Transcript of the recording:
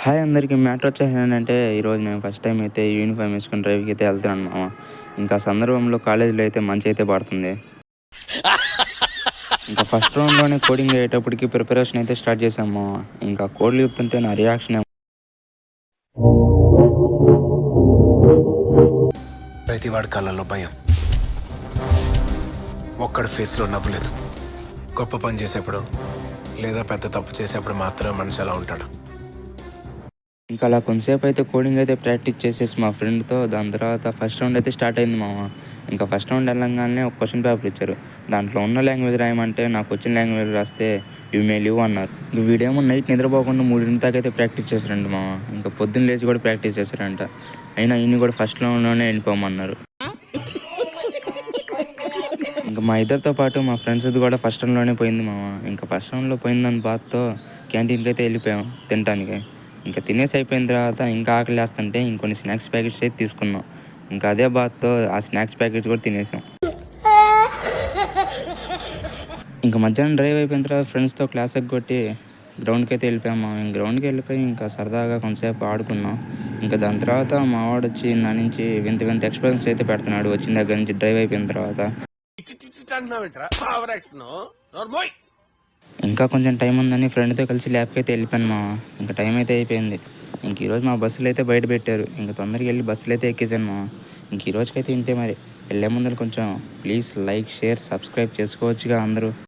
Hi అందరికీ. Matter వచ్చేసి ఏంటంటే, ఈరోజు నేను ఫస్ట్ టైం అయితే యూనిఫామ్ వేసుకొని డ్రైవ్కి అయితే వెళ్తున్నాను మామ. ఇంకా సందర్భంలో కాలేజీలో అయితే మంచి అయితే పడుతుంది. ఇంకా ఫస్ట్ రౌండ్లోనే కోడింగ్ అయ్యేటప్పటికి ప్రిపరేషన్ అయితే స్టార్ట్ చేసాము. ఇంకా కోడ్లు చెప్తుంటే నా రియాక్షన్ ప్రతి వాడి కళ్ళల్లో భయం, ఒక్కడి ఫేస్లో నవ్వులేదు. గొప్ప పని చేసేప్పుడు లేదా పెద్ద తప్పు చేసేప్పుడు మాత్రమే మనిషి అలా ఉంటాడు. ఇంకా అలా కొంతసేపు అయితే కోడింగ్ అయితే ప్రాక్టీస్ చేసేసి మా ఫ్రెండ్తో, దాని తర్వాత ఫస్ట్ రౌండ్ అయితే స్టార్ట్ అయింది మామ. ఇంకా ఫస్ట్ రౌండ్ వెళ్ళంగానే ఒక క్వశ్చన్ పేపర్ ఇచ్చారు. దాంట్లో ఉన్న లాంగ్వేజ్ రాయమంటే నాకు వచ్చిన లాంగ్వేజ్ రాస్తే యూ మే లివ్ అన్నారు. వీడేమో నైట్ నిద్రపోకుండా 3 దాకా అయితే ప్రాక్టీస్ చేశారంట మామ. ఇంకా పొద్దున్న లేచి కూడా ప్రాక్టీస్ చేశారంట. అయినా ఇన్ని కూడా ఫస్ట్ రౌండ్లోనే వెళ్ళిపోమన్నారు. ఇంకా మా ఇద్దరితో పాటు మా ఫ్రెండ్స్ది కూడా ఫస్ట్ రౌండ్లోనే పోయింది మామ. ఇంకా ఫస్ట్ రౌండ్లో పోయిందని బాధతో క్యాంటీన్కి అయితే వెళ్ళిపోయాం తినడానికి. ఇంకా తినేసి అయిపోయిన తర్వాత ఇంకా ఆకలి వేస్తుంటే ఇంకొన్ని స్నాక్స్ ప్యాకెట్స్ అయితే తీసుకున్నాం. ఇంకా అదే బాధతో ఆ స్నాక్స్ ప్యాకెట్స్ కూడా తినేసాం. ఇంకా మధ్యాహ్నం డ్రైవ్ అయిపోయిన తర్వాత ఫ్రెండ్స్తో క్లాస్ ఎగ్గొట్టి గ్రౌండ్కి అయితే వెళ్ళిపోయాము. గ్రౌండ్కి వెళ్ళిపోయి ఇంకా సరదాగా కొంతసేపు ఆడుకున్నాం. ఇంకా దాని తర్వాత మా వాడు వచ్చి దాని నుంచి వింత వింత ఎక్స్పీరియన్స్ అయితే పెడుతున్నాడు వచ్చిన దగ్గర నుంచి డ్రైవ్ అయిపోయిన తర్వాత. ఇంకా కొంచెం టైం ఉందని ఫ్రెండ్తో కలిసి ల్యాబ్కి అయితే వెళ్ళిపోయాను మామ. ఇంకా టైం అయితే అయిపోయింది. ఇంక ఈరోజు మా బస్సులు అయితే బయట పెట్టారు. ఇంకా తొందరగా వెళ్ళి బస్సులు అయితే ఎక్కేసాను మామ. ఇంక ఈరోజుకైతే ఇంతే మరి. వెళ్ళే ముందు కొంచెం ప్లీజ్ లైక్, షేర్, సబ్స్క్రైబ్ చేసుకోవచ్చుగా అందరూ.